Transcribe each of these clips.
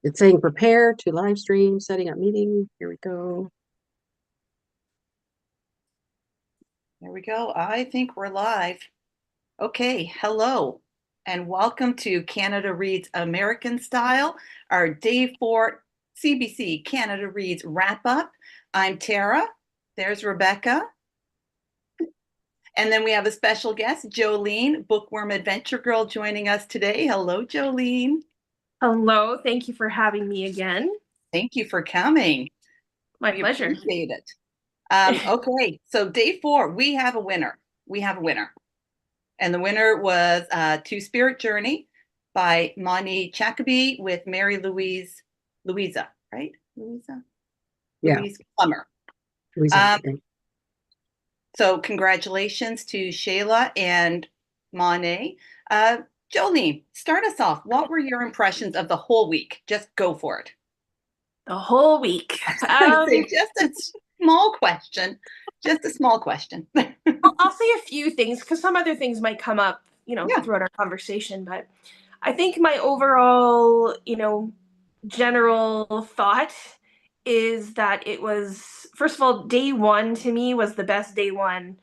It's saying prepare to live stream, setting up meeting. Here we go. There we go. I think we're live. Okay, hello, and welcome to Canada Reads American Style, our Day 4 CBC Canada Reads wrap-up. I'm Tara. There's Rebecca. And then we have a special guest, Jolene, Bookworm Adventure Girl, joining us today. Hello, Jolene. Hello, thank you for having me again. Thank you for coming. My We pleasure. appreciate it. Okay, so Day 4, we have a winner. We have a winner. And the winner was Two Spirit Journey by Ma-Nee Chacaby with Mary Louisa, right? Louisa? Yeah. Louise Plummer. Louisa, So congratulations to Shayla and Ma-Nee. Jolene, start us off. What were your impressions of the whole week? Just go for it. The whole week. Just a small question. Just a small question. I'll say a few things because some other things might come up, throughout our conversation. But I think my overall, general thought is that it was, first of all, day one to me was the best day one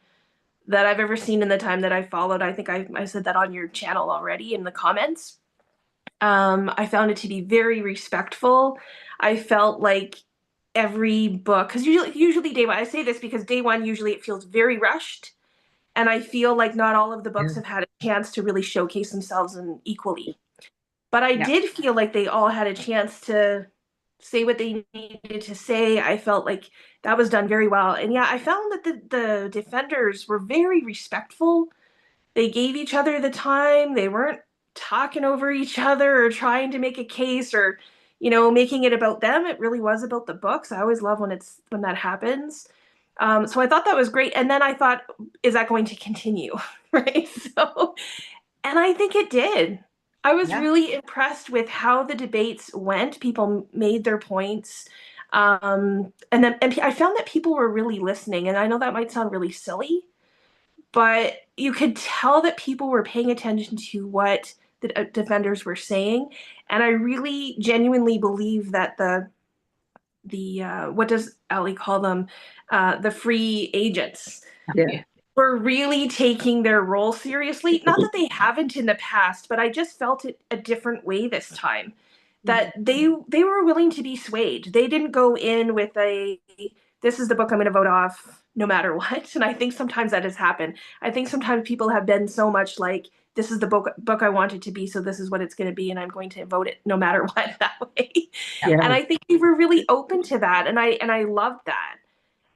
that I've ever seen in the time that I followed. I think I said that on your channel already in the comments. I found it to be very respectful. I felt like every book, because usually day one, I say this because day one, usually it feels very rushed. And I feel like not all of the books have had a chance to really showcase themselves equally. But I did feel like they all had a chance to say what they needed to say. I felt like that was done very well. And yeah, I found that the defenders were very respectful. They gave each other the time. They weren't talking over each other or trying to make a case or, making it about them. It really was about the books. I always love when that happens. So I thought that was great. And then I thought, is that going to continue? Right. And I think it did. I was really impressed with how the debates went. People made their points. And I found that people were really listening. And I know that might sound really silly, but you could tell that people were paying attention to what the defenders were saying. And I really genuinely believe that the what does Ali call them? The free agents. Yeah. Were really taking their role seriously. Not that they haven't in the past, but I just felt it a different way this time. That they were willing to be swayed. They didn't go in with this is the book I'm going to vote off no matter what. And I think sometimes that has happened. I think sometimes people have been so much like, this is the book I want it to be, so this is what it's going to be, and I'm going to vote it no matter what that way. Yeah. And I think we were really open to that, and I loved that.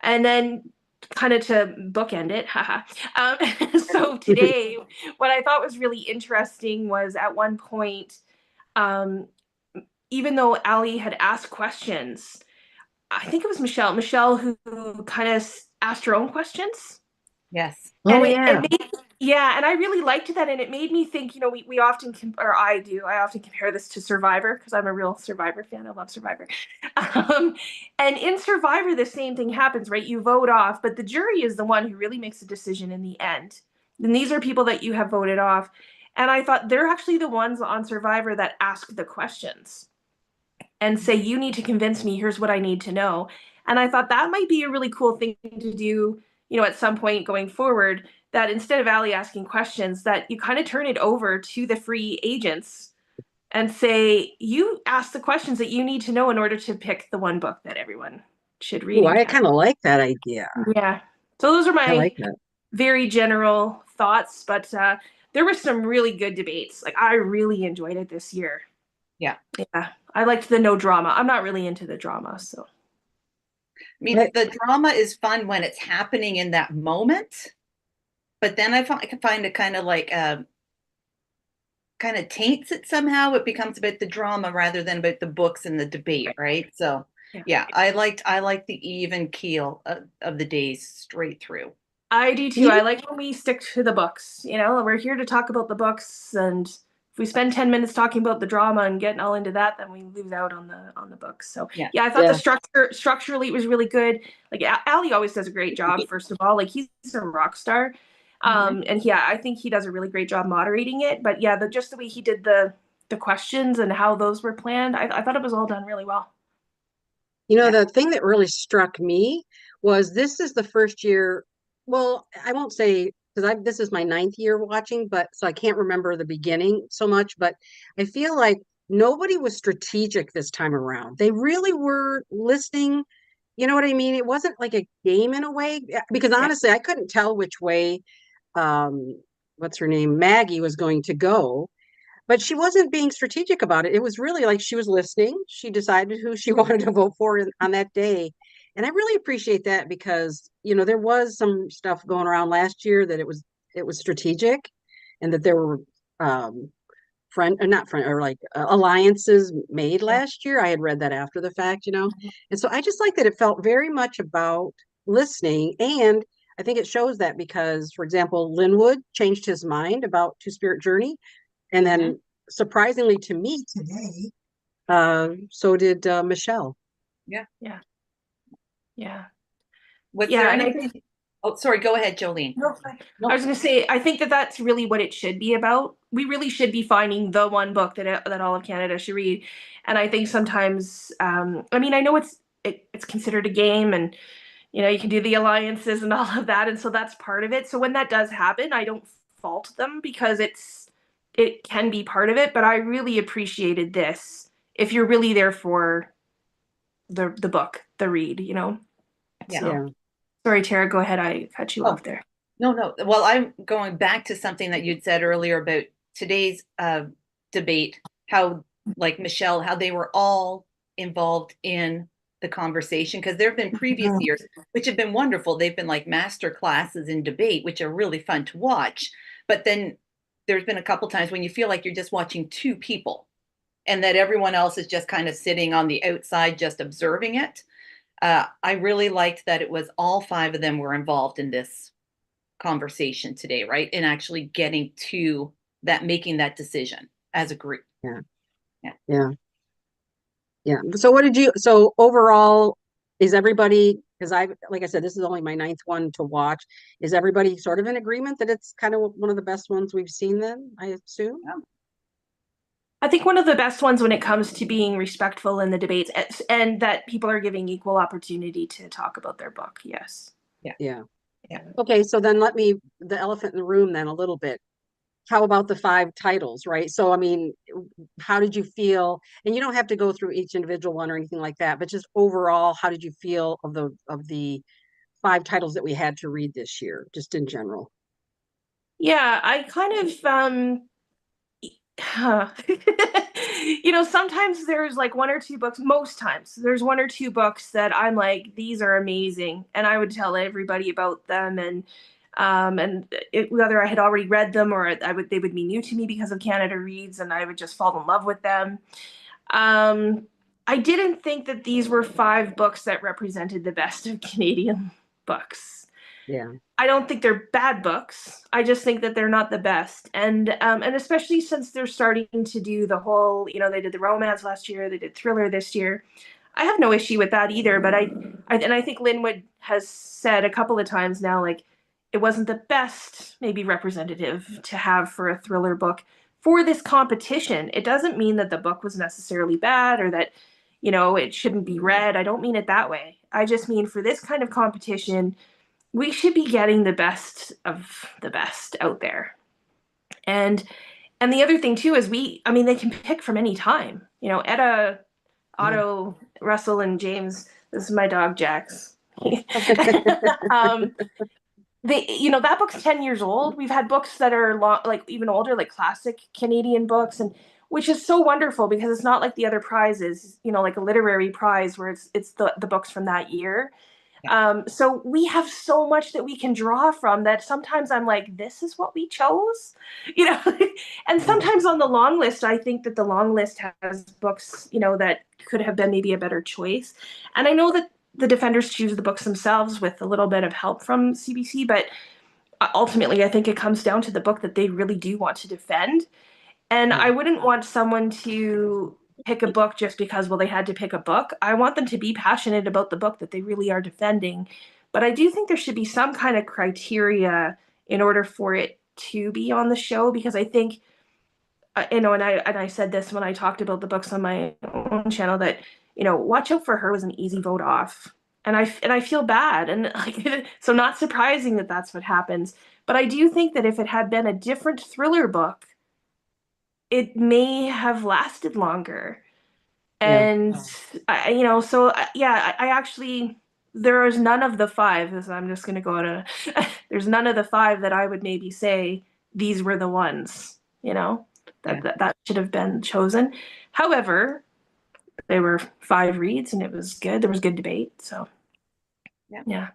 And then kind of to bookend it, so today, what I thought was really interesting was at one point, even though Ali had asked questions, I think it was Michelle who kind of asked her own questions. Yes. Oh, And and I really liked that. And it made me think, we often, I often compare this to Survivor because I'm a real Survivor fan. I love Survivor. And in Survivor, the same thing happens, right? You vote off, but the jury is the one who really makes the decision in the end. And these are people that you have voted off. And I thought they're actually the ones on Survivor that ask the questions and say, you need to convince me, here's what I need to know. And I thought that might be a really cool thing to do, at some point going forward, that instead of Ali asking questions, that you kind of turn it over to the free agents and say, you ask the questions that you need to know in order to pick the one book that everyone should read. Oh, I kind of like that idea. Yeah. So those are my like that. very general thoughts, but there were some really good debates. Like I really enjoyed it this year. Yeah. Yeah. I liked the no drama. I'm not really into the drama, so. I mean, the drama is fun when it's happening in that moment, but then I can find it kind of like kind of taints it somehow. It becomes about the drama rather than about the books and the debate, right? So yeah, I liked the even keel of the days straight through. I do too. I like when we stick to the books. We're here to talk about the books, and if we spend 10 minutes talking about the drama and getting all into that, then we lose out on the books. So yeah, I thought the structurally it was really good. Like Ali always does a great job. First of all, like he's a rock star, and yeah, I think he does a really great job moderating it. But yeah, just the way he did the the questions and how those were planned. I thought it was all done really well. You know, the thing that really struck me was this is the first year. Well, I won't say because this is my 9th year watching, but so I can't remember the beginning so much. But I feel like nobody was strategic this time around. They really were listening. You know what I mean? It wasn't like a game in a way, because honestly, I couldn't tell which way what's her name, Maggie, was going to go. But she wasn't being strategic about it. It was really like she was listening. She decided who she wanted to vote for on that day. And I really appreciate that because, you know, there was some stuff going around last year that it was strategic, and that there were alliances made last year. I had read that after the fact, you know. And so I just like that it felt very much about listening. And I think it shows that because, for example, Linwood changed his mind about Two Spirit Journey. And then surprisingly to me today, so did Michelle. Yeah. Was there anything? Oh, sorry. Go ahead, Jolene. No, I was going to say, I think that that's really what it should be about. We really should be finding the one book that all of Canada should read. And I think sometimes, I mean, I know it's considered a game, and you know, you can do the alliances and all of that, and so that's part of it. So when that does happen, I don't fault them because it can be part of it. But I really appreciated this. If you're really there for the book, the read, you know. Yeah. So, sorry, Tara, go ahead. I cut you off there. No. Well, I'm going back to something that you'd said earlier about today's debate, how, like Michelle, how they were all involved in the conversation, because there have been previous years which have been wonderful. They've been like master classes in debate, which are really fun to watch. But then there's been a couple times when you feel like you're just watching two people and that everyone else is just kind of sitting on the outside, just observing it. I really liked that it was all 5 of them were involved in this conversation today, right? And actually getting to that, making that decision as a group. Yeah. So overall, is everybody, because like I said, this is only my 9th one to watch. Is everybody sort of in agreement that it's kind of one of the best ones we've seen then, I assume? Yeah. I think one of the best ones when it comes to being respectful in the debates, and that people are giving equal opportunity to talk about their book. Yes. Yeah. Okay, so then the elephant in the room then a little bit. How about the 5 titles, right? So, I mean, how did you feel? And you don't have to go through each individual one or anything like that, but just overall, how did you feel of the 5 titles that we had to read this year, just in general? Yeah, I kind of you know, sometimes there's like 1 or 2 books, most times there's 1 or 2 books that I'm like, these are amazing, and I would tell everybody about them, and whether I had already read them or they would be new to me because of Canada Reads, and I would just fall in love with them. I didn't think that these were 5 books that represented the best of Canadian books. Yeah. I don't think they're bad books. I just think that they're not the best. And especially since they're starting to do the whole, you know, they did the romance last year, they did thriller this year. I have no issue with that either, but I think Linwood has said a couple of times now, like, it wasn't the best maybe representative to have for a thriller book for this competition. It doesn't mean that the book was necessarily bad or that, you know, it shouldn't be read. I don't mean it that way. I just mean for this kind of competition, we should be getting the best of the best out there. And the other thing too is they can pick from any time. You know, Etta, Otto, Russell, and James. This is my dog, Jax. That book's 10 years old. We've had books that are like even older, like classic Canadian books, and which is so wonderful because it's not like the other prizes, you know, like a literary prize where it's the books from that year. So we have so much that we can draw from that sometimes I'm like, this is what we chose, you know. And sometimes on the long list, I think that the long list has books, you know, that could have been maybe a better choice. And I know that the defenders choose the books themselves with a little bit of help from CBC, but ultimately I think it comes down to the book that they really do want to defend. And I wouldn't want someone to pick a book just because, well, they had to pick a book. I want them to be passionate about the book that they really are defending. But I do think there should be some kind of criteria in order for it to be on the show, because I think and I said this when I talked about the books on my own channel, that, Watch Out for Her was an easy vote off. And I feel bad. And like, so not surprising that that's what happens. But I do think that if it had been a different thriller book, it may have lasted longer. Yeah. And, I actually, there is none of the five, as I'm just going to go out there's none of the five that I would maybe say these were the ones, that should have been chosen. However, there were 5 reads and it was good. There was good debate. So, yeah.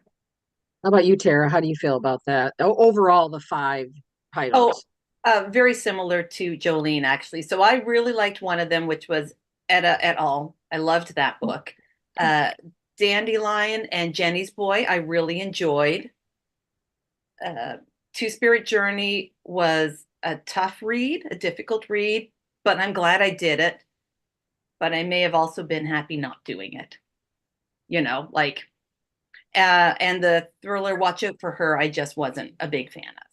How about you, Tara? How do you feel about that? Overall, the 5 titles. Very similar to Jolene, actually. So I really liked one of them, which was Etta et al. I loved that book. Dandelion and Jennie's Boy, I really enjoyed. Two-Spirit Journey was a tough read, a difficult read, but I'm glad I did it. But I may have also been happy not doing it. And the thriller Watch Out for Her, I just wasn't a big fan of.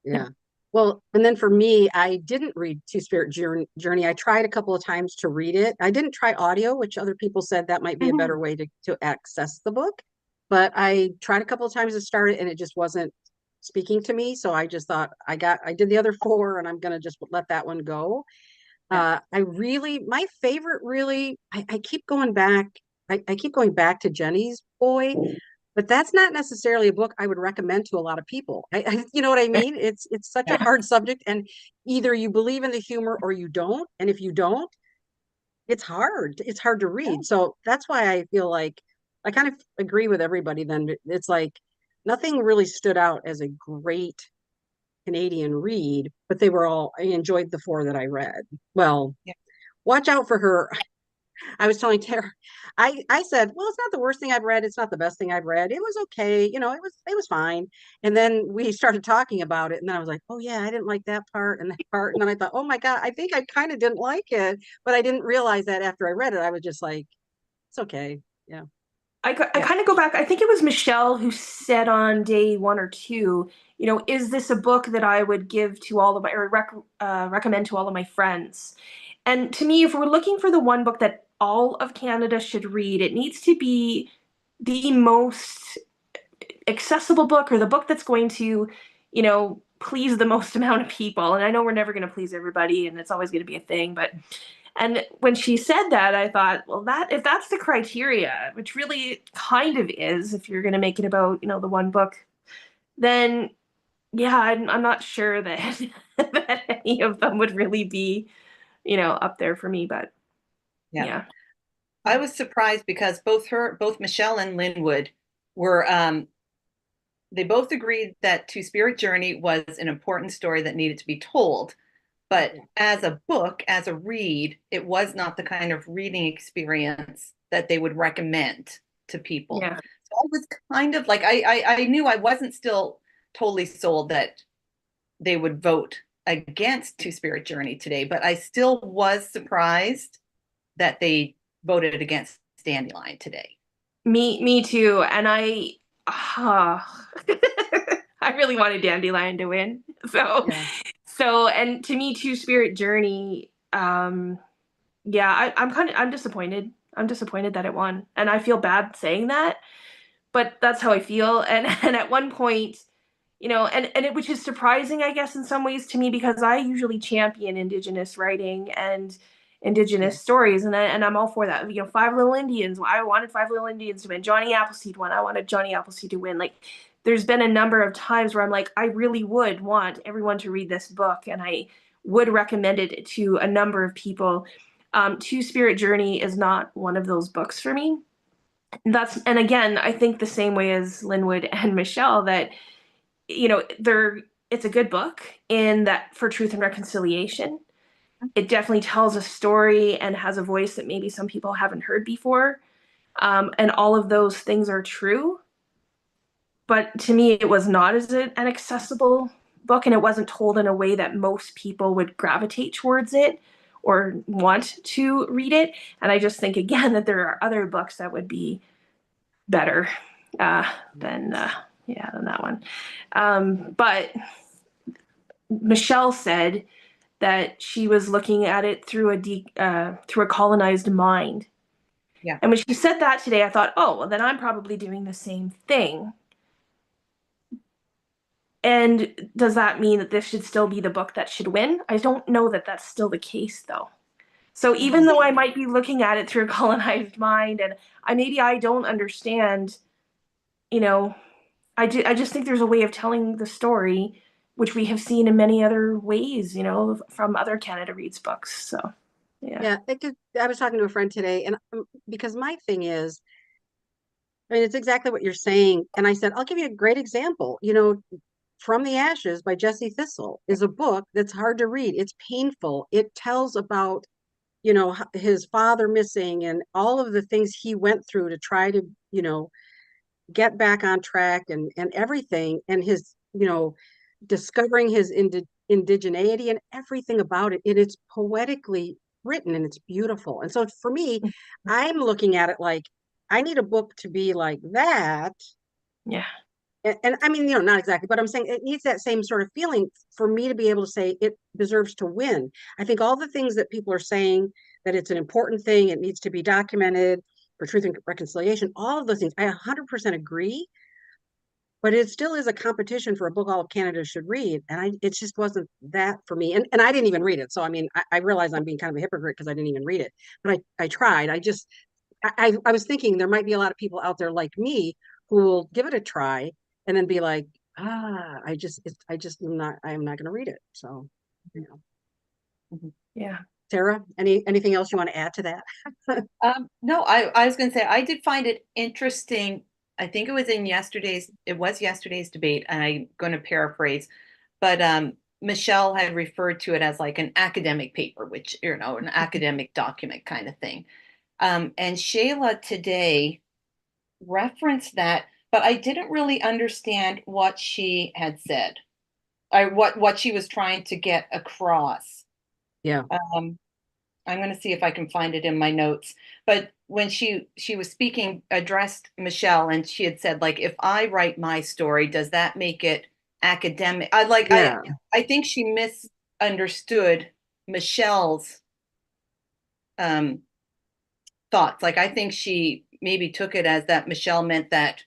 Yeah. Well, and then for me, I didn't read Two-Spirit Journey. I tried a couple of times to read it. I didn't try audio, which other people said that might be a better way to access the book. But I tried a couple of times to start it, and it just wasn't speaking to me. So I just thought I did the other 4, and I'm going to just let that one go. My favorite really, I keep going back. I keep going back to Jennie's Boy, but that's not necessarily a book I would recommend to a lot of people. You know what I mean? It's such a hard subject, and either you believe in the humor or you don't. And if you don't, it's hard. It's hard to read. So that's why I feel like I kind of agree with everybody. Then it's like nothing really stood out as a great Canadian read, but I enjoyed the 4 that I read. Well, Watch Out for Her. I was telling Tara, I said, well, it's not the worst thing I've read. It's not the best thing I've read. It was okay. It was fine. And then we started talking about it. And then I was like, oh yeah, I didn't like that part and that part. And then I thought, oh my God, I think I kind of didn't like it, but I didn't realize that after I read it. I was just like, it's okay. Yeah. I kind of go back. I think it was Michelle who said on day 1 or 2, is this a book that I would give to all of my, or recommend to all of my friends? And to me, if we're looking for the one book that all of Canada should read, it needs to be the most accessible book, or the book that's going to, please the most amount of people. And I know we're never going to please everybody, and it's always going to be a thing, but and when she said that, I thought, well, if that's the criteria, which really kind of is, if you're going to make it about, the one book, then yeah, I'm not sure that that any of them would really be, up there for me. But yeah. I was surprised because both Michelle and Linwood were, they both agreed that Two-Spirit Journey was an important story that needed to be told. But as a book, as a read, it was not the kind of reading experience that they would recommend to people. Yeah. So I was kind of like, I knew I wasn't still totally sold that they would vote against Two-Spirit Journey today, but I still was surprised that they voted against Dandelion today. Me too. And I really wanted Dandelion to win. So, and to me, Two-Spirit Journey, I'm disappointed. I'm disappointed that it won. And I feel bad saying that, but that's how I feel. And at one point, which is surprising, I guess, in some ways to me, because I usually champion Indigenous writing and Indigenous stories, and I'm all for that. 5 Little Indians. I wanted 5 Little Indians to win. Johnny Appleseed won. I wanted Johnny Appleseed to win. Like, there's been a number of times where I'm like, I really would want everyone to read this book, and I would recommend it to a number of people. Two-Spirit Journey is not one of those books for me. And again, I think the same way as Linwood and Michelle, that it's a good book in that for truth and reconciliation. It definitely tells a story and has a voice that maybe some people haven't heard before. And all of those things are true. But to me, it was not as an accessible book, and it wasn't told in a way that most people would gravitate towards it or want to read it. And I just think, again, that there are other books that would be better than that one. But Michelle said that she was looking at it through a colonized mind. Yeah. And when she said that today, I thought, oh, well, then I'm probably doing the same thing. And does that mean that this should still be the book that should win? I don't know that that's still the case, though. So even though I might be looking at it through a colonized mind, and maybe I don't understand, I just think there's a way of telling the story, which we have seen in many other ways, from other Canada Reads books. So, yeah. I was talking to a friend today, and because my thing is, I mean, it's exactly what you're saying. And I said, I'll give you a great example. From the Ashes by Jesse Thistle is a book that's hard to read. It's painful. It tells about, his father missing and all of the things he went through to try to, get back on track and everything. And his, discovering his indigeneity and everything about it. And it's poetically written and it's beautiful. And so for me, I'm looking at it like, I need a book to be like that. Yeah. And I mean, not exactly, but I'm saying it needs that same sort of feeling for me to be able to say it deserves to win. I think all the things that people are saying, that it's an important thing, it needs to be documented for truth and reconciliation, all of those things, I 100% agree. But it still is a competition for a book all of Canada should read. And it just wasn't that for me. And I didn't even read it. So, I mean, I realize I'm being kind of a hypocrite because I didn't even read it. But I tried. I was thinking there might be a lot of people out there like me who will give it a try and then be like, I am not going to read it. So, Yeah. Sarah, anything else you want to add to that? No, I was going to say, I did find it interesting. I think it was yesterday's debate, and I'm going to paraphrase, but Michelle had referred to it as like an academic paper, which, an academic document kind of thing. And Shayla today referenced that, but I didn't really understand what she had said, what she was trying to get across. Yeah. I'm going to see if I can find it in my notes. But when she was speaking, addressed Michelle, and she had said, like, if I write my story, does that make it academic? I think she misunderstood Michelle's thoughts. Like, I think she maybe took it as that Michelle meant that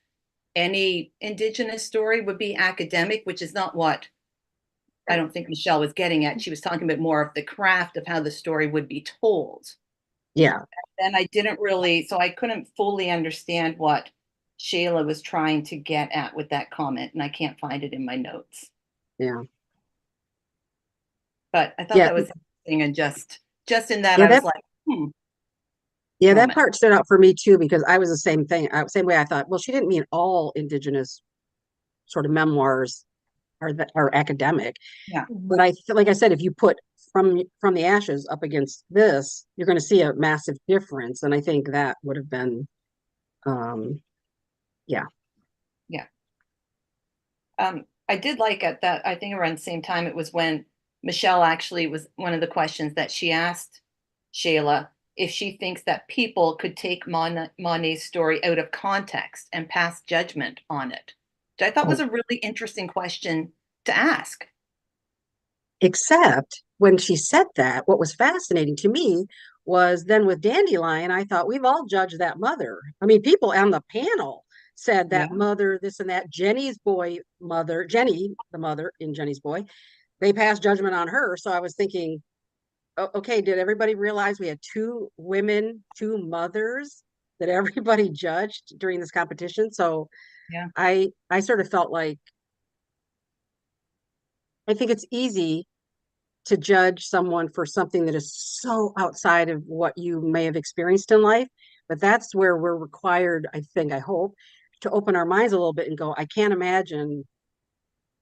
any Indigenous story would be academic, which is not what I don't think Michelle was getting at. She was talking about more of the craft of how the story would be told. Yeah. And so I couldn't fully understand what Shayla was trying to get at with that comment, and I can't find it in my notes. Yeah. But I thought that was interesting, and just in that, I was like, Yeah, that part stood out for me too, because I was the same thing. Same way I thought, well, she didn't mean all Indigenous sort of memoirs are academic. Yeah. But like I said, if you put from the Ashes up against this, you're going to see a massive difference. And I think that would have been, yeah. Yeah. I did like at that, I think around the same time, it was when Michelle actually was one of the questions that she asked Shayla, if she thinks that people could take Ma-Nee's story out of context and pass judgment on it, which I thought was a really interesting question to ask. Except when she said that, what was fascinating to me was then with Dandelion, I thought we've all judged that mother. I mean, people on the panel said that mother, this and that. Jennie, the mother in Jennie's Boy, they passed judgment on her. So I was thinking, okay, did everybody realize we had two mothers that everybody judged during this competition? So yeah, I sort of felt like, I think it's easy to judge someone for something that is so outside of what you may have experienced in life. But that's where we're required, I hope, to open our minds a little bit and go, I can't imagine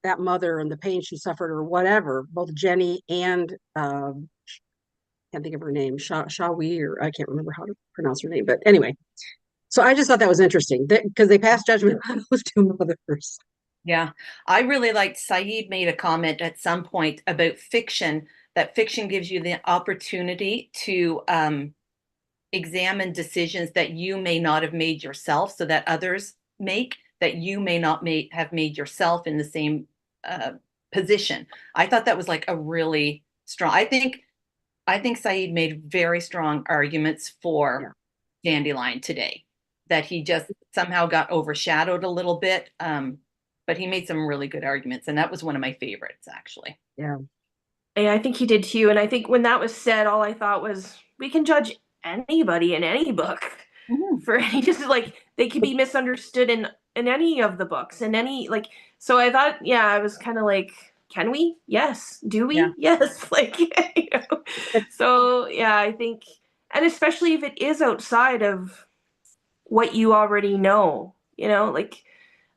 that mother and the pain she suffered or whatever, both Jennie and can't think of her name, Shawi, or I can't remember how to pronounce her name, but anyway. So I just thought that was interesting because they passed judgment on those two mothers. Yeah, I really liked Saïd made a comment at some point about fiction, that fiction gives you the opportunity to examine decisions that you may not have made yourself, so that others make, that you may not have made yourself in the same position. I thought that was like a really strong. I think Saïd made very strong arguments for Dandelion today, that he just somehow got overshadowed a little bit. But he made some really good arguments, and that was one of my favorites, actually. Yeah. Yeah, I think he did too. And I think when that was said, all I thought was, we can judge anybody in any book for any, just like they could be misunderstood in any of the books, and any, like, so I thought, yeah, I was kind of like, can we? Yes. Do we? Yeah. Yes. Like, you know. So yeah, I think, and especially if it is outside of what you already know, you know, like,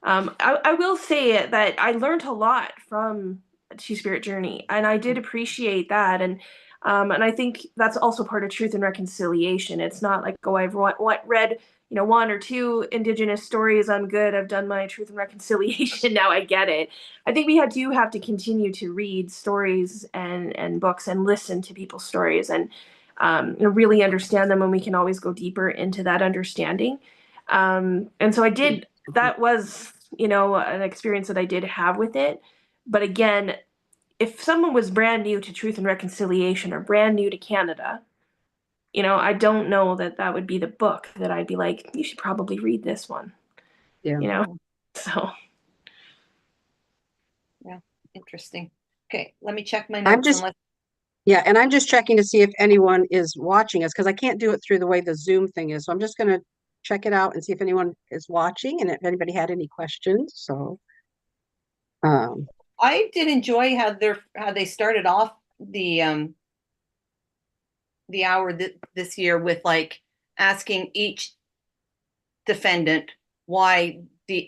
I will say that I learned a lot from Two-Spirit Journey, and I did appreciate that. And I think that's also part of Truth and Reconciliation. It's not like, oh, I've read, you know, 1 or 2 Indigenous stories, I'm good, I've done my Truth and Reconciliation, now I get it. I think we do have to continue to read stories and books and listen to people's stories, and you know, really understand them, and we can always go deeper into that understanding. And so I did, that was, you know, an experience that I did have with it. But again, if someone was brand new to Truth and Reconciliation or brand new to Canada, you know, I don't know that that would be the book that I'd be like, you should probably read this one. Yeah. You know, so. Yeah, interesting. Okay, let me check my notes. Yeah, and I'm just checking to see if anyone is watching us, because I can't do it through the way the Zoom thing is. So I'm just going to check it out and see if anyone is watching and if anybody had any questions. So I did enjoy how they started off the hour this year with, like, asking each defendant why the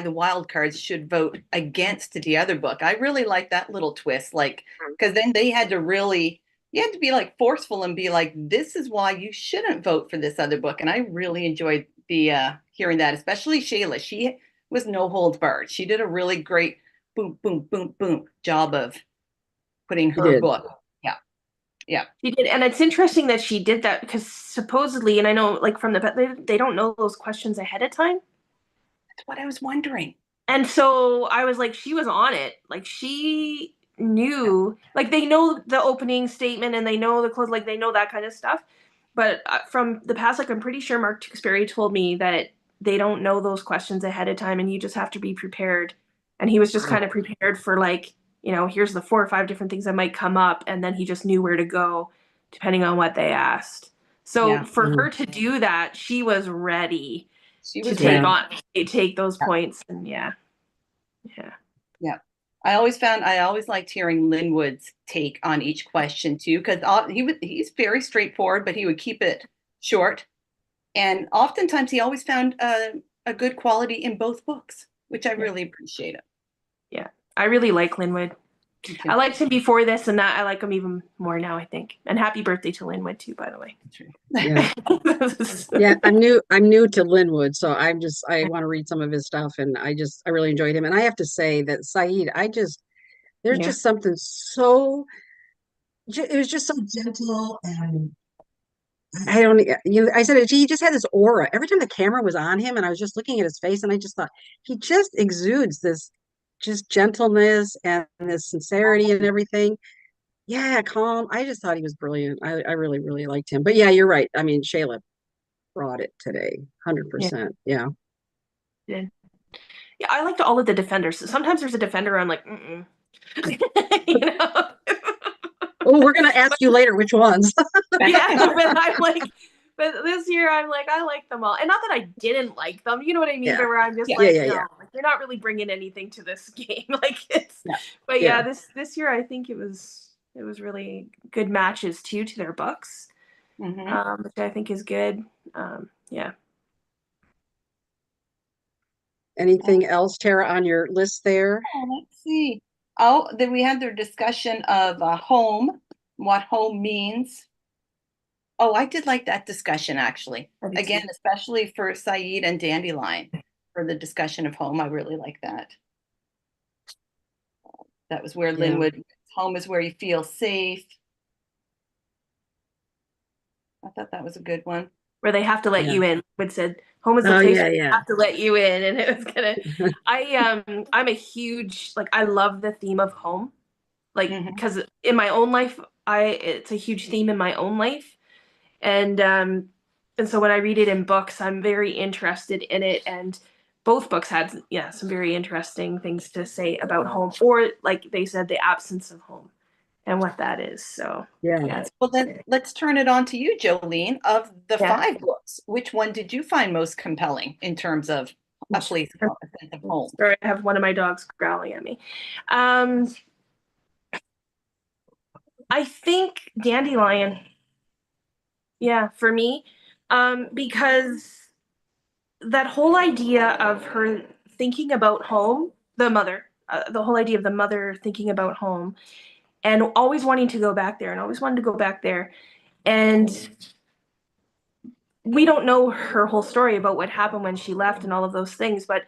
wild cards should vote against the other book. I really like that little twist, like, because then you had to be like forceful and be like, this is why you shouldn't vote for this other book. And I really enjoyed the hearing that, especially Shayla. She was no holds barred. She did a really great boom, boom, boom, boom job of putting her book. Yeah. She did. And it's interesting that she did that, because supposedly, and I know, like, from they don't know those questions ahead of time. That's what I was wondering. And so I was like, she was on it. Like, she knew, like, they know the opening statement and they know the close, like, they know that kind of stuff. But from the past, like, I'm pretty sure Mark Tewksbury told me that they don't know those questions ahead of time, and you just have to be prepared. And he was just kind of prepared for, like, you know, here's the 4 or 5 different things that might come up, and then he just knew where to go depending on what they asked. So for her to do that, she was ready to take those points. And yeah. I always liked hearing Linwood's take on each question too, because he's very straightforward, but he would keep it short, and oftentimes he always found a good quality in both books, which I really appreciated. Yeah, I really like Linwood. I liked him before this, and that I like him even more now, I think. And happy birthday to Linwood too, by the way. Yeah, I'm new to Linwood, so I want to read some of his stuff, and I really enjoyed him. And I have to say that Saïd, there's just something so, it was just so gentle, and I said, he just had this aura every time the camera was on him, and I was just looking at his face, and I just thought he just exudes this just gentleness and this sincerity and everything. Yeah, calm. I just thought he was brilliant. I really, really liked him. But yeah, you're right. I mean, Shayla brought it today, 100%. Yeah. Yeah, I liked all of the defenders. Sometimes there's a defender I'm like, you know. Oh, we're gonna ask you later which ones. Yeah, but I'm like, but this year I'm like, I like them all, and not that I didn't like them, you know what I mean? Yeah. But where I'm just no, like, you're not really bringing anything to this game, like it's. But this year I think it was really good matches too to their books, which I think is good. Yeah. Anything else, Tara, on your list there? Let's see. Oh, then we had their discussion of home, what home means. Oh, I did like that discussion, actually. Again, especially for Saïd and Dandelion, for the discussion of home. I really like that. That was where Linwood, home is where you feel safe. I thought that was a good one. Where they have to let you in. It said, home is the place where they have to let you in. And it was gonna, I'm a huge, like, I love the theme of home. like, Mhm. because in my own life, it's a huge theme in my own life. And so when I read it in books, I'm very interested in it. And both books had, yeah, some very interesting things to say about home, or like they said, the absence of home and what that is. So Yeah. yeah, Well, then let's turn it on to you, Jolene. Of the yeah. 5 books, which one did you find most compelling in terms of a place of home, a sense of home? Sorry, I have one of my dogs growling at me. I think Dandelion. Yeah, for me, because that whole idea of her thinking about home, the whole idea of the mother thinking about home and always wanting to go back there and always wanted to go back there. And we don't know her whole story about what happened when she left and all of those things. But,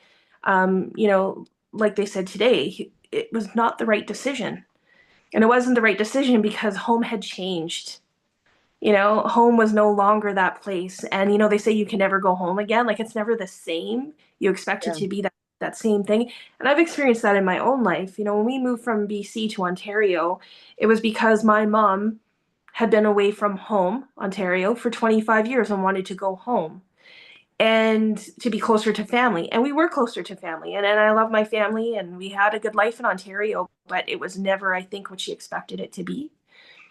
like they said today, it was not the right decision. And it wasn't the right decision because home had changed. Home was no longer that place. And, they say you can never go home again. Like, it's never the same. You expect it Yeah. to be that same thing. And I've experienced that in my own life. When we moved from BC to Ontario, it was because my mom had been away from home, Ontario, for 25 years and wanted to go home and to be closer to family. And we were closer to family. And I love my family and we had a good life in Ontario, but it was never, I think, what she expected it to be.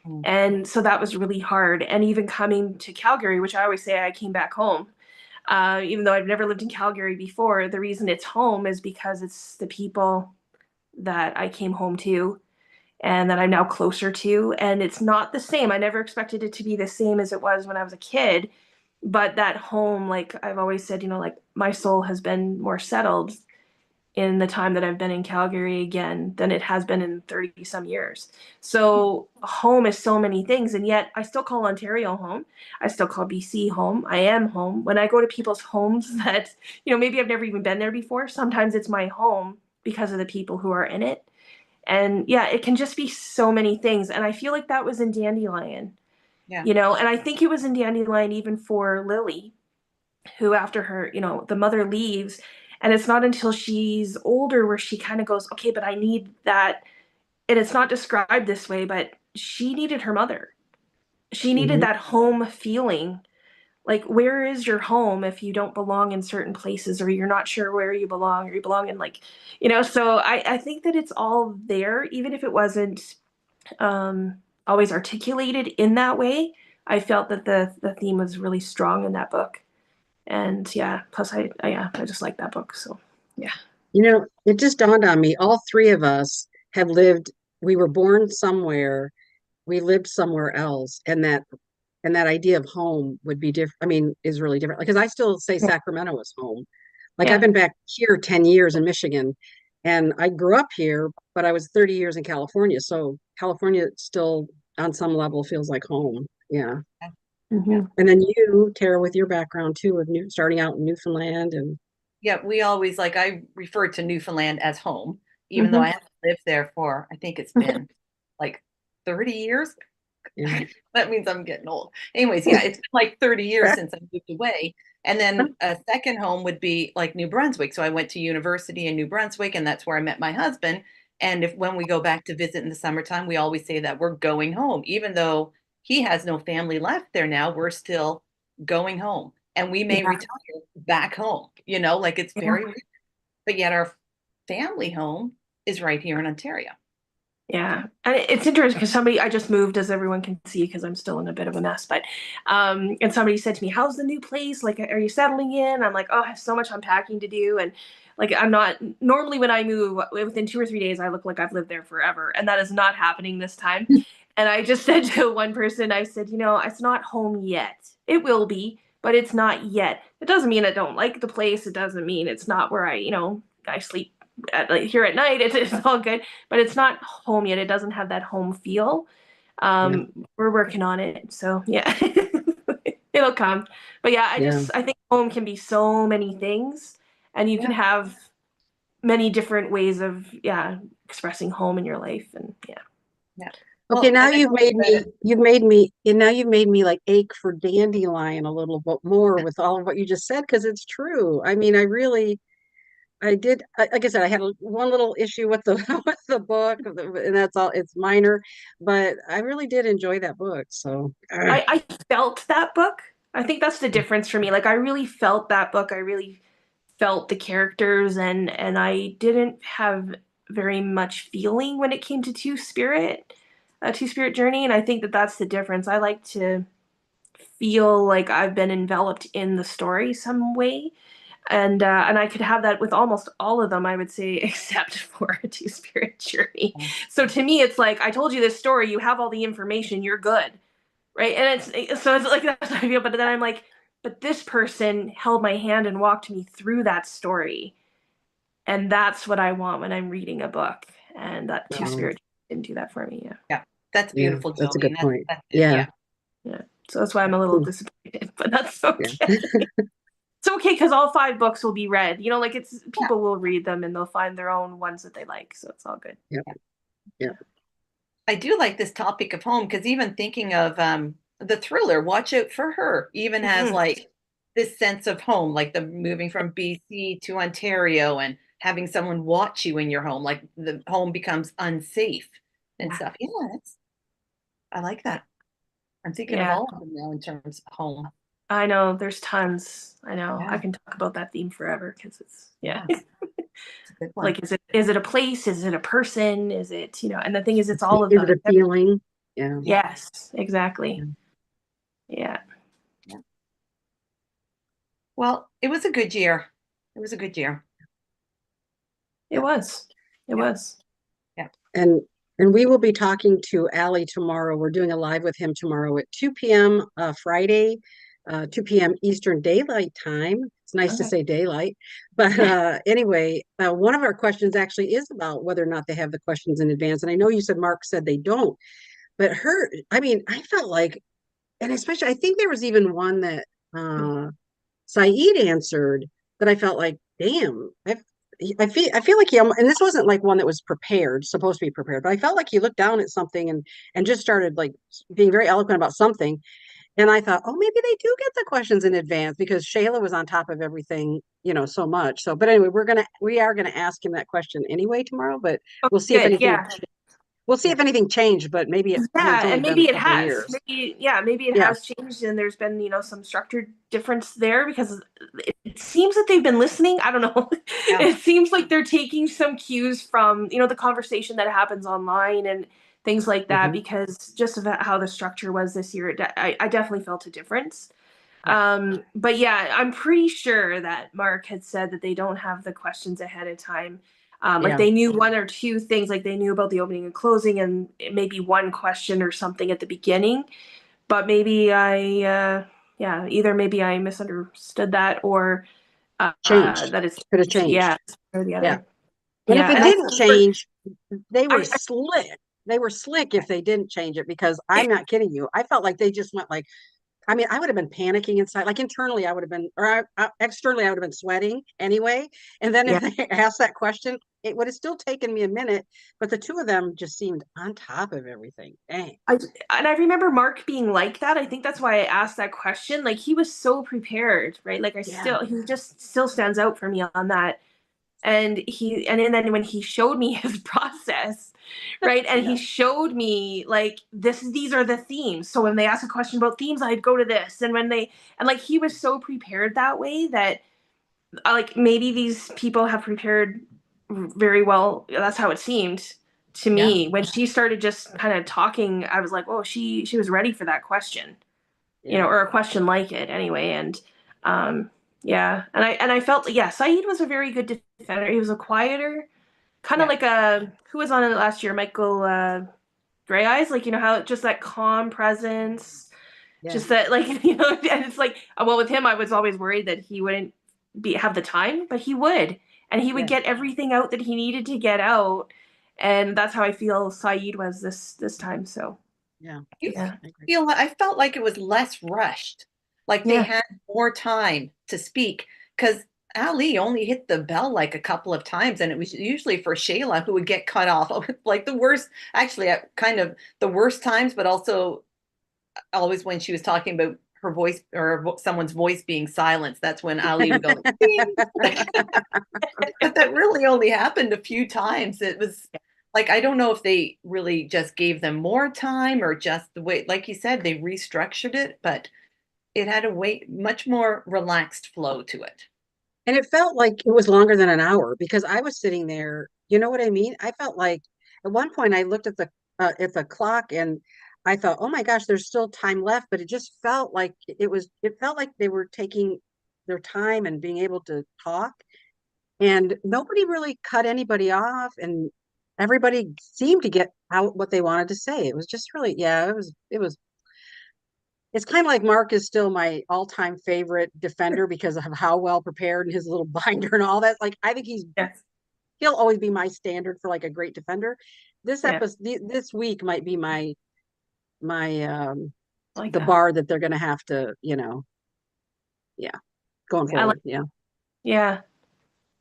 Mm. And so that was really hard. And even coming to Calgary, which I always say I came back home, even though I've never lived in Calgary before, the reason it's home is because it's the people that I came home to and that I'm now closer to. And it's not the same. I never expected it to be the same as it was when I was a kid. But that home, like I've always said, like my soul has been more settled in the time that I've been in Calgary again than it has been in 30 some years. So home is so many things. And yet I still call Ontario home. I still call BC home. I am home. When I go to people's homes that, maybe I've never even been there before, sometimes it's my home because of the people who are in it. And yeah, it can just be so many things. And I feel like that was in Dandelion, Yeah. and I think it was in Dandelion even for Lily, who after her, the mother leaves. And it's not until she's older where she kind of goes, okay, but I need that. And it's not described this way, but she needed her mother. She needed Mhm. that home feeling. Like, where is your home if you don't belong in certain places or you're not sure where you belong or you belong in so I think that it's all there, even if it wasn't always articulated in that way. I felt that the theme was really strong in that book. And yeah, plus I just like that book. So yeah. It just dawned on me, all three of us have lived, we were born somewhere, we lived somewhere else, and that idea of home would be different. I mean, is really different. Because I still say Sacramento is home. Like I've Yeah. been back here 10 years in Michigan, and I grew up here, but I was 30 years in California. So California still on some level feels like home. Yeah. Mhm. And then you, Tara, with your background too, of starting out in Newfoundland and Yeah, we always I refer to Newfoundland as home, even though I Mhm. haven't lived there for, I think it's been like 30 years. yeah. That means I'm getting old. Anyways, yeah, it's been like 30 years since I moved away. And then a second home would be like New Brunswick. So I went to university in New Brunswick, and that's where I met my husband. And if when we go back to visit in the summertime, we always say that we're going home, even though he has no family left there now, we're still going home. And we may Yeah. retire back home, like it's Yeah. very weird. But yet our family home is right here in Ontario. Yeah. And it's interesting because I just moved, as everyone can see, because I'm still in a bit of a mess. But and somebody said to me, "How's the new place? Like, are you settling in?" I'm like, "Oh, I have so much unpacking to do." And like, I'm not normally when I move within 2 or 3 days, I look like I've lived there forever, and that is not happening this time. And I just said to one person, I said, it's not home yet. It will be, but it's not yet. It doesn't mean I don't like the place. It doesn't mean it's not where I sleep here at night. It's all good, but it's not home yet. It doesn't have that home feel. Yeah. We're working on it. So yeah, it'll come. But yeah, Yeah. I think home can be so many things, and you can Yeah. have many different ways of expressing home in your life. And yeah. Yeah. Okay, Well, now and I hope that you've made me like ache for Dandelion a little bit more with all of what you just said, because it's true. I mean, like I said, I had one little issue with the with the book, and that's all. It's minor, but I really did enjoy that book. So I felt that book. I think that's the difference for me. Like I really felt that book. I really felt the characters, and I didn't have very much feeling when it came to Two Spirit Journey, and I think that that's the difference. I like to feel like I've been enveloped in the story some way, and I could have that with almost all of them, I would say, except for a Two Spirit Journey. So to me, it's like I told you this story, you have all the information, you're good, right? And it's like that's how I feel. But then I'm like, but this person held my hand and walked me through that story, and that's what I want when I'm reading a book. And that Two um, Spirit didn't do that for me. Yeah. Yeah, that's yeah, beautiful, that's a good Jolene. point. That's it. Yeah, Yeah. So that's why I'm a little disappointed, but that's okay. yeah, It's okay because all 5 books will be read. You know, like it's Yeah. people will read them and they'll find their own ones that they like. So it's all good. yeah, yeah. I do like this topic of home because even thinking of the thriller, Watch Out for Her, even has Mhm. like this sense of home, like the moving from BC to Ontario and having someone watch you in your home, like the home becomes unsafe and Yeah. stuff. Yeah, I like that. I'm thinking of Yeah. all of them now in terms of home. I know there's tons. I know I Yeah. can talk about that theme forever because it's Yeah, it's a good one. like is it a place? Is it a person? Is it, you know? And the thing is, it's all of Is it those. a feeling? Yeah. Yes, exactly. Yeah. Yeah. Yeah. Well, it was a good year. It was a good year. It was. It Yeah. was. Yeah. And we will be talking to Ali tomorrow. We're doing a live with him tomorrow at 2 p.m. Friday, 2 p.m. Eastern Daylight Time. It's nice to Okay. say daylight. But anyway, one of our questions actually is about whether or not they have the questions in advance. And I know you said Mark said they don't, but I mean, I felt like, and especially, I think there was even one that Saïd answered that I felt like, damn, I feel like and this wasn't like one that was prepared, supposed to be prepared, but I felt like he looked down at something and just started like being very eloquent about something. And I thought, oh, maybe they do get the questions in advance because Shayla was on top of everything, so much. So, but anyway, we are gonna ask him that question anyway tomorrow, but Oh, we'll see if good. anything Yeah. we'll see Yeah. if anything changed, but maybe it's Yeah, only and been a maybe it couple of has. years. Maybe it Yeah, has changed and there's been, some structured difference there because it seems that they've been listening. I don't know. Yeah. It seems like they're taking some cues from, the conversation that happens online and things like that mhm, because just of how the structure was this year, I definitely felt a difference. Yeah. But yeah, I'm pretty sure that Mark had said that they don't have the questions ahead of time. Like yeah, they knew one or two things, like they knew about the opening and closing and maybe one question or something at the beginning. But maybe yeah, either maybe I misunderstood that or changed. that it's, Could have changed. yeah, or the Yeah. other. And if Yeah, it and I didn't think for, change, they were I slick. They were slick if they didn't change it because I'm not kidding you. I felt like they just went like, I mean, I would have been panicking inside. Like internally, I would have been, or externally, I would have been sweating anyway. And then if yeah. they asked that question, it would have still taken me a minute. But the two of them just seemed on top of everything. Dang. I and I remember Mark being like that. I think that's why I asked that question. Like he was so prepared, right? Like Yeah. he just still stands out for me on that. And then when he showed me his process, right? And he Yeah. showed me like these are the themes. So when they ask a question about themes, I'd go to this. And like he was so prepared that way that like maybe these people have prepared very well. That's how it seemed to Yeah. me when she started just kind of talking. I was like, oh, she was ready for that question, Yeah. or a question like it anyway. And yeah, and I felt, yeah, Saïd was a very good defender. He was a quieter, kind of Yeah. like a who was on it last year, Michael Gray Eyes, like how just that calm presence, Yeah. just that like and it's like well with him I was always worried that he wouldn't have the time, but he would, and he would Yeah. get everything out that he needed to get out, and that's how I feel Saïd was this time. So Yeah. You yeah, I agree. I felt like it was less rushed, like they yeah, had more time to speak because Ali only hit the bell like a couple of times, and it was usually for Shayla who would get cut off, like the worst, actually, at kind of the worst times, but also always when she was talking about her voice or someone's voice being silenced, that's when Ali would go, "Ding." But that really only happened a few times. It was like, I don't know if they really just gave them more time or just the way, like you said, they restructured it, but it had a much more relaxed flow to it. And it felt like it was longer than an hour because I was sitting there. You know what I mean? I felt like at one point I looked at the clock and I thought, oh my gosh, there's still time left. But it just felt like it felt like they were taking their time and being able to talk. And nobody really cut anybody off, and everybody seemed to get out what they wanted to say. It was just really, yeah, it was it's kind of like Mark is still my all-time favorite defender because of how well prepared and his little binder and all that. Like, I think Yes. he'll always be my standard for like a great defender. This Yeah. episode, this week might be my Like the that. bar that they're gonna have to, yeah, going forward. Yeah. Yeah.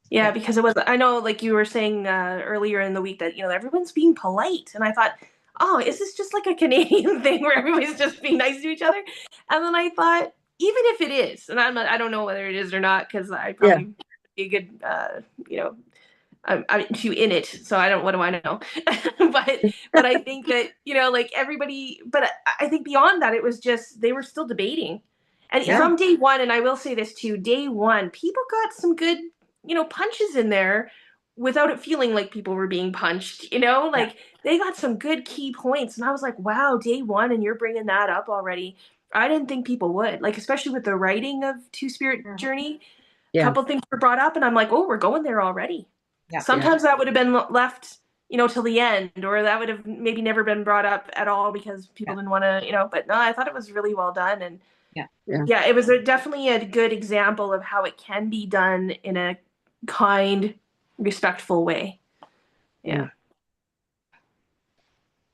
Yeah, because it was, I know, like you were saying earlier in the week that, everyone's being polite. And I thought, oh, is this just like a Canadian thing where everybody's just being nice to each other? And then I thought, even if it is, and I don't know whether it is or not, because I probably be a good, I'm too in it, so what do I know? but I think that, like everybody, but I think beyond that, it was just, they were still debating. And Yeah. from day one, and I will say this too, day one, people got some good, punches in there without it feeling like people were being punched, like they got some good key points. And I was like, wow, day one, and you're bringing that up already. I didn't think people would, like, especially with the writing of Two-Spirit Journey. A Yeah. couple things were brought up, and I'm like, oh, we're going there already. Yeah. Sometimes that would have been left, till the end, or that would have maybe never been brought up at all because people didn't want to, but no, I thought it was really well done. And yeah, it was definitely a good example of how it can be done in a kind, respectful way. Yeah.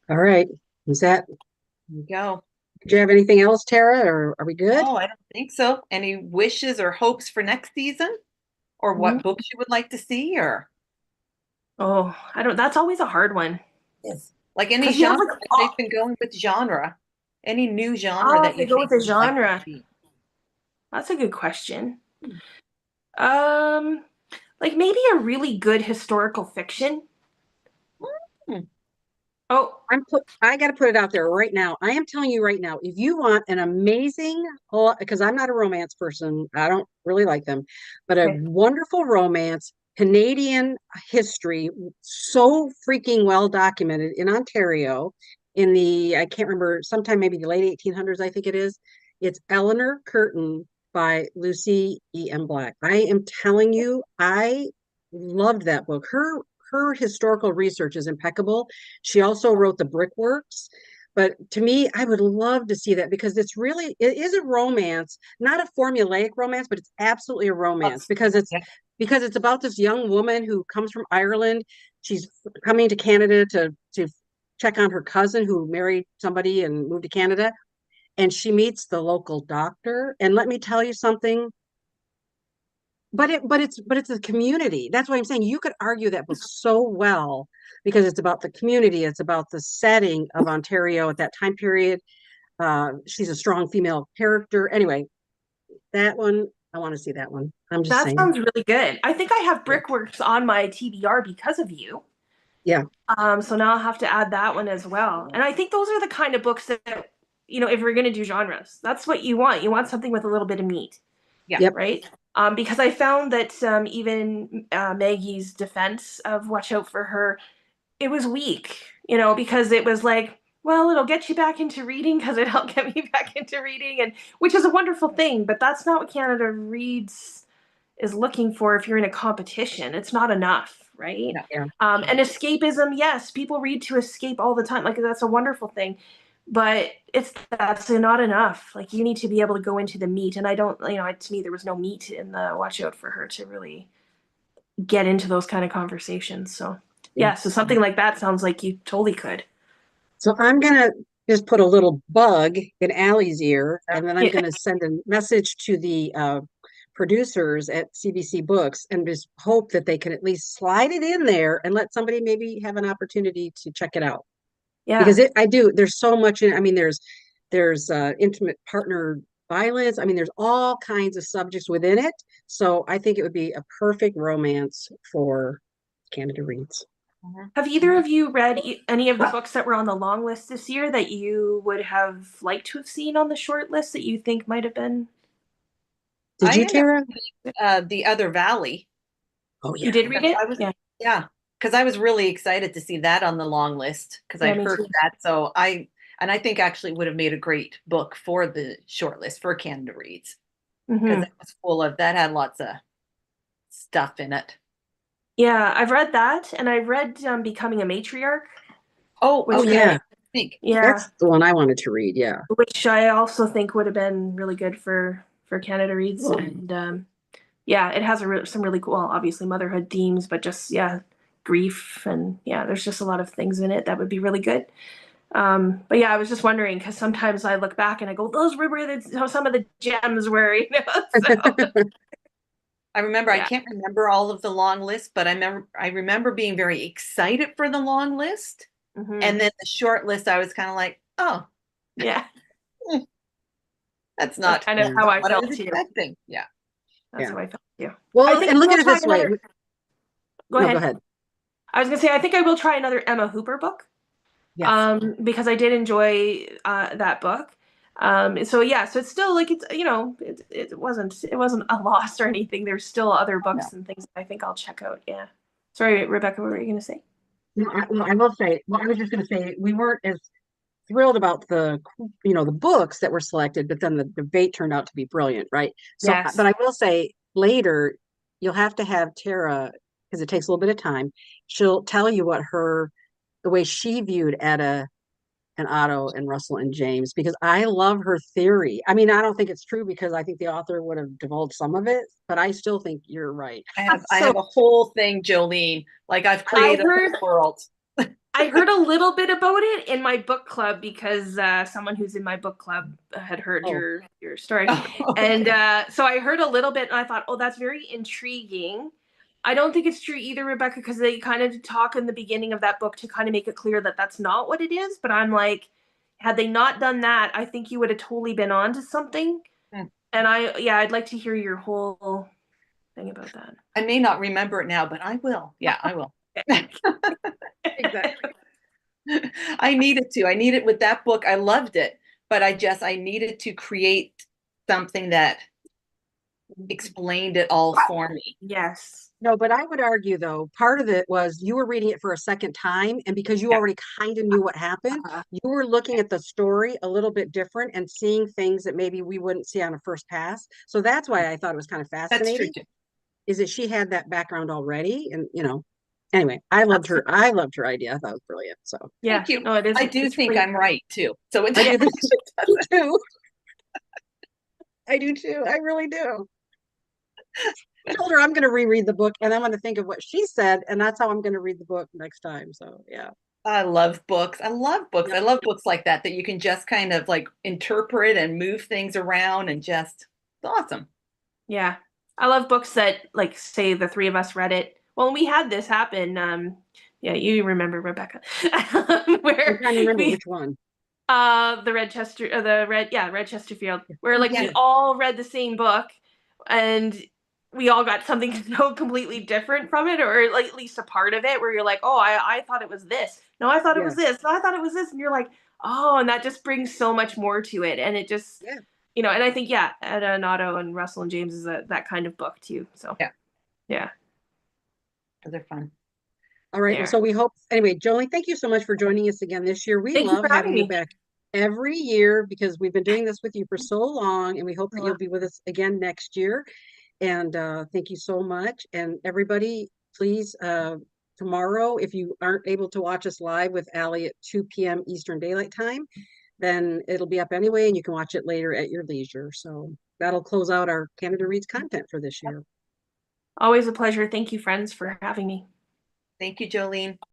All right. Is that, There you go. do you have anything else, Tara, or are we good? No, I don't think so. Any wishes or hopes for next season? Or what books you would like to see? Or Oh, I don't, that's always a hard one. yes, like any 'Cause you have, genre, like, they've been going with genre. Any new genre Oh, that if you they go think with the you'd like to genre. see? That's a good question. Like maybe a really good historical fiction. Hmm. Oh, I got to put it out there right now. I am telling you right now, if you want an amazing, because I'm not a romance person, I don't really like them, but a okay. wonderful romance, Canadian history, so freaking well documented in Ontario in I can't remember, sometime maybe the late 1800s, I think it is. It's Eleanor Curtin by Lucy E.M. Black. I am telling you, I loved that book. Her historical research is impeccable. She also wrote the Brickworks. But to me, I would love to see that because it is a romance, not a formulaic romance, but it's absolutely a romance because it's about this young woman who comes from Ireland. She's coming to Canada to check on her cousin who married somebody and moved to Canada. And she meets the local doctor. And let me tell you something, but it's a community. That's why I'm saying you could argue that book so well because it's about the community. It's about the setting of Ontario at that time period. She's a strong female character. Anyway, that one, I want to see that one. I'm just That saying. sounds really good. I think I have Brickworks on my TBR because of you. Yeah. So now I'll have to add that one as well. And I think those are the kind of books that, if we're going to do genres, that's what you want. You want something with a little bit of meat. Yeah. Yep. Right. Because I found that even Maggie's defense of Watch Out for Her, it was weak, because it was like, well, it'll get you back into reading because it helped get me back into reading, and which is a wonderful thing, but that's not what Canada Reads is looking for if you're in a competition. It's not enough, right? Yeah. And escapism, yes, people read to escape all the time. Like, that's a wonderful thing. But that's not enough. Like, you need to be able to go into the meat. And I don't, to me, there was no meat in the Watch Out for Her to really get into those kind of conversations. So, yeah, so something like that sounds like you totally could. So I'm going to just put a little bug in Allie's ear, and then I'm going to send a message to the producers at CBC Books and just hope that they can at least slide it in there and let somebody maybe have an opportunity to check it out. Yeah. Because there's so much in, I mean, there's intimate partner violence. I mean, there's all kinds of subjects within it. So I think it would be a perfect romance for Canada Reads. Have either of you read any of the books that were on the long list this year that you would have liked to have seen on the short list that you think might have been? Did I you, ended Tara? The Other Valley. Oh, You yeah. did read it? I was, Yeah. yeah, because I was really excited to see that on the long list because Yeah, I'd me heard too. that. So I think actually would have made a great book for the short list for Canada Reads because Mhm. it was full of that had lots of stuff in it. Yeah, I've read that, and I've read Becoming a Matriarch, Oh, which Oh, okay. yeah. I think. yeah, That's the one I wanted to read. Yeah. which I also think would have been really good for Canada Reads, and yeah, it has some really cool, obviously motherhood themes, but just grief, and yeah, there's just a lot of things in it that would be really good. But yeah, I was just wondering because sometimes I look back and I go, those were where some of the gems were, you know. So I remember, I yeah. can't remember all of the long list, but I remember being very excited for the long list. Mhm. And then the short list, I was kind of like, oh, Yeah, that's that's not kind of how I what I felt was too. expecting. Yeah. That's Yeah. how I felt too. I Well, think and I look will at it try this way. another. Go No, go ahead. ahead. I was gonna say I think I will try another Emma Hooper book. Yes. Because I did enjoy that book. So yeah, so it's still like it's it wasn't a loss or anything. There's still other No. books and things I think I'll check out. Yeah. Sorry, Rebecca, what were you gonna say? No, I will say, well, I was just going to say we weren't as thrilled about the books that were selected, but then the debate turned out to be brilliant, right? So, Yes. but I will say later, you'll have to have Tara, because it takes a little bit of time. She'll tell you the way she viewed Etta and Otto and Russell and James, because I love her theory. I mean, I don't think it's true because I think the author would have divulged some of it, but I still think you're right. I So have a whole thing, Jolene. Like I've I created heard a world. I heard a little bit about it in my book club because someone who's in my book club had heard Oh. your story, Oh, and so I heard a little bit, and I thought, oh, that's very intriguing. I don't think it's true either, Rebecca, because they kind of talk in the beginning of that book to kind of make it clear that that's not what it is. But I'm like, had they not done that, I think you would have totally been onto something. Hmm. And I'd like to hear your whole thing about that. I may not remember it now, but I will. Yeah, I will. Exactly. I needed to. I needed with that book. I loved it, but I needed to create something that explained it all for me. Yes. No, but I would argue though, part of it was you were reading it for a second time, and because you Yeah. already kind of knew what happened, you were looking at the story a little bit different and seeing things that maybe we wouldn't see on a first pass. So that's why I thought it was kind of That's true fascinating, too. is that she had that background already. And anyway, I loved her idea. I thought it was brilliant. So Yeah. Thank you. No, it is. I do It's think really, I'm right too. So it I do think doesn't. too. I do too. I really do. I told her I'm going to reread the book and I'm going to think of what she said, and that's how I'm going to read the book next time. So yeah. I love books. I love books. Yep. I love books like that you can just kind of like interpret and move things around and just it's awesome. yeah. I love books that, like, say the three of us read it. Well, we had this happen. Yeah, you remember, Rebecca, I'm where trying to remember we which one. Red Chesterfield, where like Yeah. we all read the same book, and we all got something so completely different from it, or like at least a part of it, where you're like, oh, I thought it was this. No, I thought it was Yes. this. No, I thought it was this, and you're like, oh, and that just brings so much more to it, and it just Yeah. and I think Etta and Otto and Russell and James is that kind of book too. So yeah. They're fun. All right. Well, There. so we hope anyway, Jolene, thank you so much for joining us again this year. We Thank you love for having having you me. back every year because we've been doing this with you for so long, and we hope that Oh, you'll be with us again next year. And thank you so much. And everybody, please, tomorrow, if you aren't able to watch us live with Ali at 2 p.m. Eastern Daylight Time, then it'll be up anyway, and you can watch it later at your leisure. So that'll close out our Canada Reads content for this year. always a pleasure. Thank you, friends, for having me. Thank you, Jolene.